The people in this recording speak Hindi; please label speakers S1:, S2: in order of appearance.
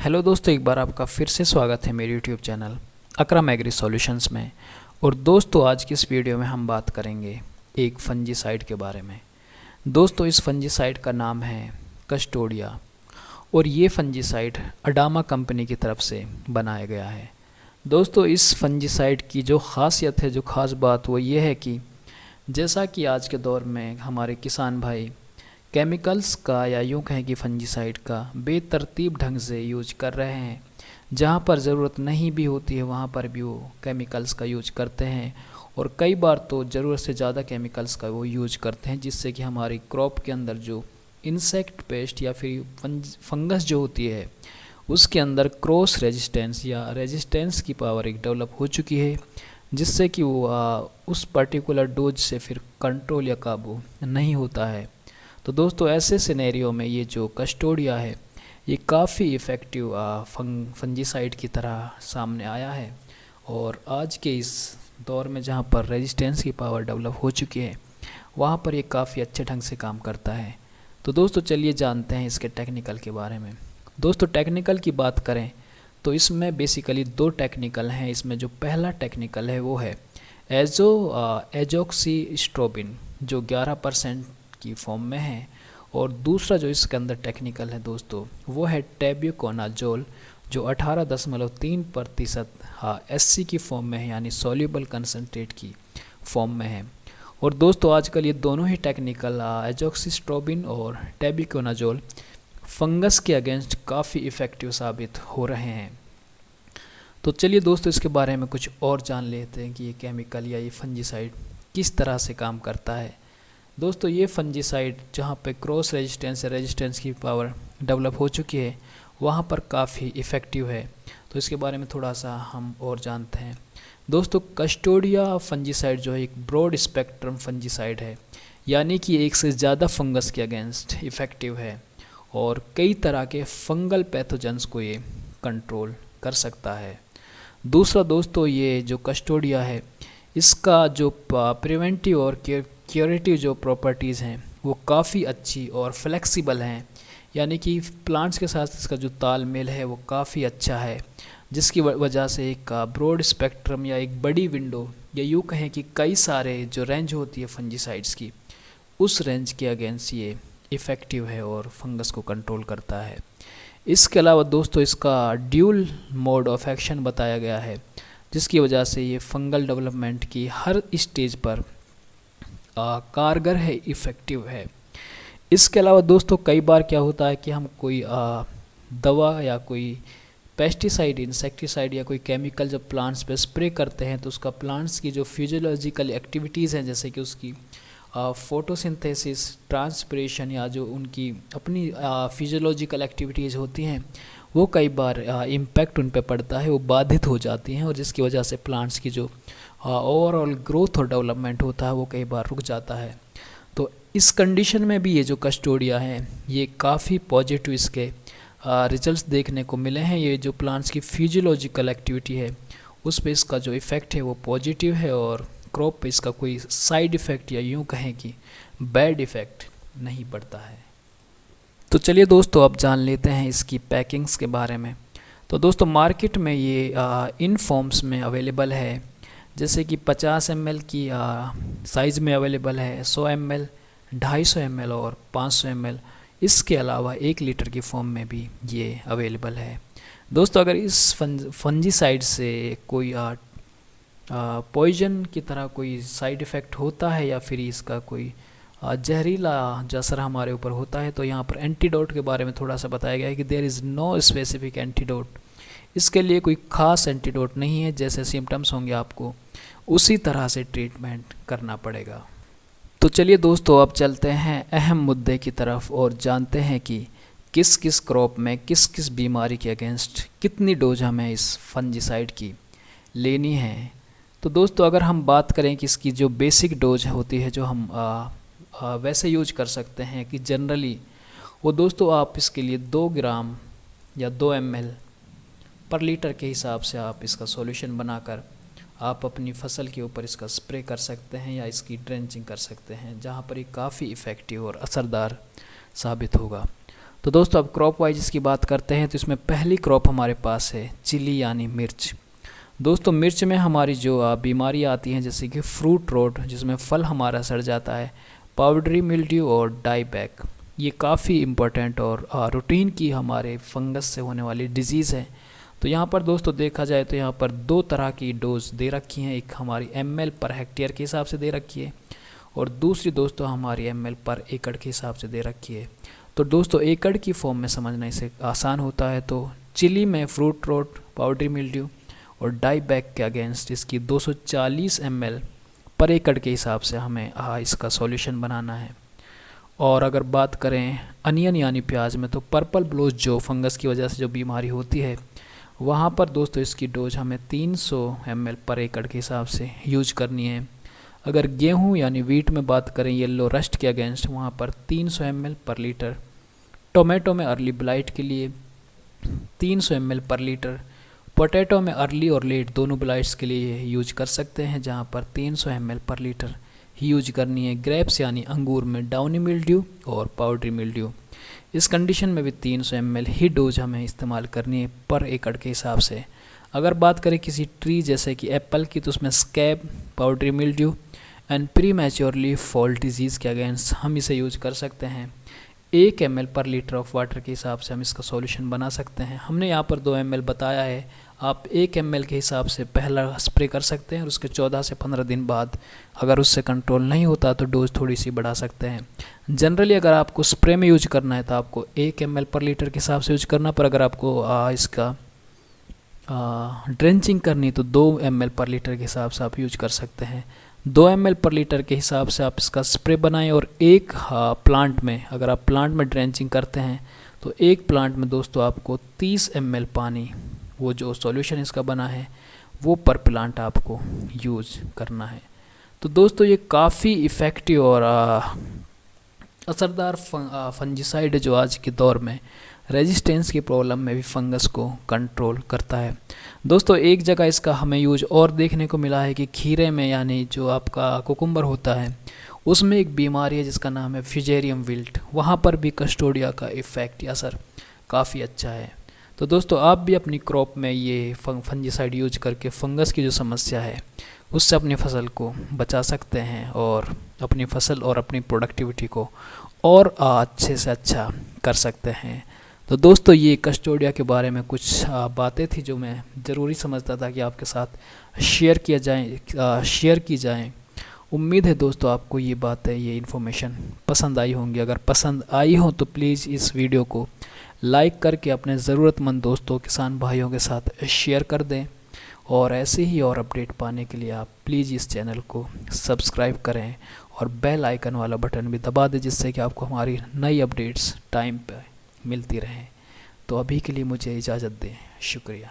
S1: हेलो दोस्तों, एक बार आपका फिर से स्वागत है मेरे यूट्यूब चैनल अकरम एग्री सॉल्यूशंस में। और दोस्तों, आज की इस वीडियो में हम बात करेंगे एक फंजीसाइड के बारे में। दोस्तों, इस फंजीसाइड का नाम है कस्टोडिया और ये फंजीसाइड अडामा कंपनी की तरफ से बनाया गया है। दोस्तों, इस फंजीसाइड की जो ख़ासियत है, जो ख़ास बात वो ये है कि जैसा कि आज के दौर में हमारे किसान भाई केमिकल्स का या यूँ कहें कि फंजीसाइड का बेतरतीब ढंग से यूज कर रहे हैं, जहाँ पर ज़रूरत नहीं भी होती है वहाँ पर भी वो केमिकल्स का यूज करते हैं। और कई बार तो ज़रूरत से ज़्यादा केमिकल्स का वो यूज करते हैं, जिससे कि हमारी क्रॉप के अंदर जो इंसेक्ट पेस्ट या फिर फंगस जो होती है उसके अंदर क्रॉस रेजिस्टेंस या रेजिस्टेंस की पावर एक डेवलप हो चुकी है, जिससे कि वो उस पर्टिकुलर डोज से फिर कंट्रोल या काबू नहीं होता है। तो दोस्तों, ऐसे सिनेरियो में ये जो कस्टोडिया है ये काफ़ी इफ़ेक्टिव फंजीसाइड की तरह सामने आया है। और आज के इस दौर में जहाँ पर रेजिस्टेंस की पावर डेवलप हो चुकी है वहाँ पर ये काफ़ी अच्छे ढंग से काम करता है। तो दोस्तों, चलिए जानते हैं इसके टेक्निकल के बारे में। दोस्तों, टेक्निकल की बात करें तो इसमें बेसिकली दो टेक्निकल हैं। इसमें जो पहला टेक्निकल है वो है एजोक्सीस्ट्रोबिन, जो 11% की फॉर्म में है। और दूसरा जो इसके अंदर टेक्निकल है दोस्तों वो है टेब्यूकोनाजोल, जो 18.3% एससी की फॉर्म में है, यानी सॉल्युबल कंसनट्रेट की फॉर्म में है। और दोस्तों, आजकल ये दोनों ही टेक्निकल एजोक्सिस्ट्रोबिन और टेब्यूकोनाजोल फंगस के अगेंस्ट काफ़ी इफ़ेक्टिव साबित हो रहे हैं। तो चलिए दोस्तों, इसके बारे में कुछ और जान लेते हैं कि ये केमिकल या ये फंजीसाइड किस तरह से काम करता है। दोस्तों, ये फंजीसाइड जहाँ पे क्रॉस रेजिस्टेंस की पावर डेवलप हो चुकी है वहाँ पर काफ़ी इफ़ेक्टिव है। तो इसके बारे में थोड़ा सा हम और जानते हैं। दोस्तों, कस्टोडिया फंजीसाइड जो है एक ब्रॉड स्पेक्ट्रम फंजीसाइड है, यानी कि एक से ज़्यादा फंगस के अगेंस्ट इफ़ेक्टिव है और कई तरह के फंगल पैथोजेंस को ये कंट्रोल कर सकता है। दूसरा दोस्तों, ये जो कस्टोडिया है इसका जो प्रिवेंटिव और क्यूरेटिव जो प्रॉपर्टीज़ हैं वो काफ़ी अच्छी और फ्लेक्सिबल हैं, यानी कि प्लांट्स के साथ इसका जो तालमेल है वो काफ़ी अच्छा है, जिसकी वजह से एक ब्रॉड स्पेक्ट्रम या एक बड़ी विंडो या यूँ कहें कि कई सारे जो रेंज होती है फंजीसाइड्स की, उस रेंज के अगेंस्ट ये इफ़ेक्टिव है और फंगस को कंट्रोल करता है। इसके अलावा दोस्तों, इसका ड्यूल मोड ऑफ एक्शन बताया गया है, जिसकी वजह से ये फंगल डेवलपमेंट की हर स्टेज पर कारगर है, इफ़ेक्टिव है। इसके अलावा दोस्तों, कई बार क्या होता है कि हम कोई दवा या कोई पेस्टिसाइड, इंसेक्टिसाइड या कोई केमिकल जब प्लांट्स पे स्प्रे करते हैं तो उसका प्लांट्स की जो फिजियोलॉजिकल एक्टिविटीज़ हैं, जैसे कि उसकी फोटोसिंथेसिस, ट्रांसपिरेशन या जो उनकी अपनी फिजियोलॉजिकल एक्टिविटीज़ होती हैं, वो कई बार इम्पैक्ट उन पे पड़ता है, वो बाधित हो जाती हैं और जिसकी वजह से प्लांट्स की जो ओवरऑल ग्रोथ और डेवलपमेंट होता है वो कई बार रुक जाता है। तो इस कंडीशन में भी ये जो कस्टोडिया है ये काफ़ी पॉजिटिव इसके रिजल्ट्स देखने को मिले हैं। ये जो प्लांट्स की फिजियोलॉजिकल एक्टिविटी है उस पे इसका जो इफ़ेक्ट है वो पॉजिटिव है और क्रॉप पे इसका कोई साइड इफ़ेक्ट या यूँ कहें कि बैड इफ़ेक्ट नहीं पड़ता है। तो चलिए दोस्तों, अब जान लेते हैं इसकी पैकिंग्स के बारे में। तो दोस्तों, मार्केट में ये इन फॉर्म्स में अवेलेबल है, जैसे कि 50 ml की साइज़ में अवेलेबल है, 100 ml, 250 ml और 500 ml। इसके अलावा 1 लीटर की फॉर्म में भी ये अवेलेबल है। दोस्तों, अगर इस फंजीसाइड से कोई पॉइजन की तरह कोई साइड इफ़ेक्ट होता है या फिर इसका कोई जहरीला जो असर हमारे ऊपर होता है, तो यहाँ पर एंटीडोट के बारे में थोड़ा सा बताया गया है कि there is no specific antidote. इसके लिए कोई ख़ास एंटीडोट नहीं है, जैसे सिम्टम्स होंगे आपको उसी तरह से ट्रीटमेंट करना पड़ेगा। तो चलिए दोस्तों, अब चलते हैं अहम मुद्दे की तरफ और जानते हैं कि किस किस क्रॉप में किस किस बीमारी के अगेंस्ट कितनी डोज हमें इस फंजीसाइड की लेनी है। तो दोस्तों, अगर हम बात करें कि इसकी जो बेसिक डोज होती है जो हम वैसे यूज कर सकते हैं कि जनरली वो दोस्तों आप इसके लिए 2 ग्राम या 2 ml पर लीटर के हिसाब से आप इसका सॉल्यूशन बनाकर आप अपनी फसल के ऊपर इसका स्प्रे कर सकते हैं या इसकी ड्रेंचिंग कर सकते हैं, जहाँ पर ये काफ़ी इफ़ेक्टिव और असरदार साबित होगा। तो दोस्तों अब क्रॉप वाइज इसकी बात करते हैं। तो इसमें पहली क्रॉप हमारे पास है चिली यानी मिर्च। दोस्तों मिर्च में हमारी जो बीमारी आती हैं जैसे कि फ्रूट रोट, जिसमें फल हमारा सड़ जाता है, पाउडरी मिल्ड्यू और डाईबैक, ये काफ़ी इम्पोर्टेंट और रूटीन की हमारे फंगस से होने वाली डिजीज़ है। तो यहाँ पर दोस्तों देखा जाए तो यहाँ पर दो तरह की डोज दे रखी हैं, एक हमारी ml पर हेक्टेयर के हिसाब से दे रखी है और दूसरी दोस्तों हमारी ml पर एकड़ के हिसाब से दे रखी है। तो दोस्तों एकड़ की फॉर्म में समझना इसे आसान होता है। तो चिली में फ्रूट रोट, पाउडरी मिल्ड्यू और डाईबैक के अगेंस्ट इसकी 240 ml पर एकड़ के हिसाब से हमें इसका सॉल्यूशन बनाना है। और अगर बात करें अनियन यानी प्याज में, तो पर्पल ब्लोज जो फंगस की वजह से जो बीमारी होती है, वहाँ पर दोस्तों इसकी डोज हमें 300 ml पर एकड़ के हिसाब से यूज करनी है। अगर गेहूँ यानी वीट में बात करें येलो रस्ट के अगेंस्ट, वहाँ पर 300 ml पर लीटर। टोमेटो में अर्ली ब्लाइट के लिए 300 ml पर लीटर। पोटैटो में अर्ली और लेट दोनों ब्लाइट्स के लिए यूज कर सकते हैं, जहाँ पर 300 ml पर लीटर ही यूज करनी है। ग्रेप्स यानी अंगूर में डाउनी मिल्ड्यू और पाउडरी मिल्ड्यू, इस कंडीशन में भी 300 ml ही डोज हमें इस्तेमाल करनी है पर एकड़ के हिसाब से। अगर बात करें किसी ट्री जैसे कि एप्पल की, तो उसमें scab, powdery mildew and pre mature leaf fall disease के अगेंस्ट हम इसे यूज कर सकते हैं। 1 ml पर लीटर ऑफ वाटर के हिसाब से हम इसका सॉल्यूशन बना सकते हैं। हमने यहाँ पर 2 ml बताया है, आप 1 ml के हिसाब से पहला स्प्रे कर सकते हैं और उसके 14 से 15 दिन बाद अगर उससे कंट्रोल नहीं होता तो डोज थोड़ी सी बढ़ा सकते हैं। जनरली अगर आपको स्प्रे में यूज करना है तो आपको 1 ml पर लीटर के हिसाब से यूज करना, पर अगर आपको इसका ड्रेंचिंग करनी तो 2 ml पर लीटर के हिसाब से आप यूज कर सकते हैं। 2 ml पर लीटर के हिसाब से आप इसका स्प्रे बनाएं और एक प्लांट में, अगर आप प्लांट में ड्रेंचिंग करते हैं तो एक प्लांट में दोस्तों आपको 30 ml पानी, वो जो सॉल्यूशन इसका बना है वो पर प्लांट आपको यूज करना है। तो दोस्तों ये काफ़ी इफ़ेक्टिव और असरदार फंजीसाइड है जो आज के दौर में रेजिस्टेंस की प्रॉब्लम में भी फंगस को कंट्रोल करता है। दोस्तों एक जगह इसका हमें यूज और देखने को मिला है कि खीरे में, यानी जो आपका कुकुम्बर होता है, उसमें एक बीमारी है जिसका नाम है फ्यूजेरियम विल्ट, वहाँ पर भी कस्टोडिया का इफ़ेक्ट या असर काफ़ी अच्छा है। तो दोस्तों आप भी अपनी क्रॉप में ये फंजीसाइड यूज करके फंगस की जो समस्या है उससे अपनी फसल को बचा सकते हैं और अपनी फसल और अपनी प्रोडक्टिविटी को और अच्छे से अच्छा कर सकते हैं। तो दोस्तों ये कस्टोडिया के बारे में कुछ बातें थी जो मैं ज़रूरी समझता था कि आपके साथ शेयर की जाएं। उम्मीद है दोस्तों आपको ये बातें, ये इन्फॉर्मेशन पसंद आई होंगी। अगर पसंद आई हो तो प्लीज़ इस वीडियो को लाइक करके अपने ज़रूरतमंद दोस्तों, किसान भाइयों के साथ शेयर कर दें और ऐसे ही और अपडेट पाने के लिए आप प्लीज़ इस चैनल को सब्सक्राइब करें और बेल आइकन वाला बटन भी दबा दें, जिससे कि आपको हमारी नई अपडेट्स टाइम पर मिलती रहें। तो अभी के लिए मुझे इजाज़त दें। शुक्रिया।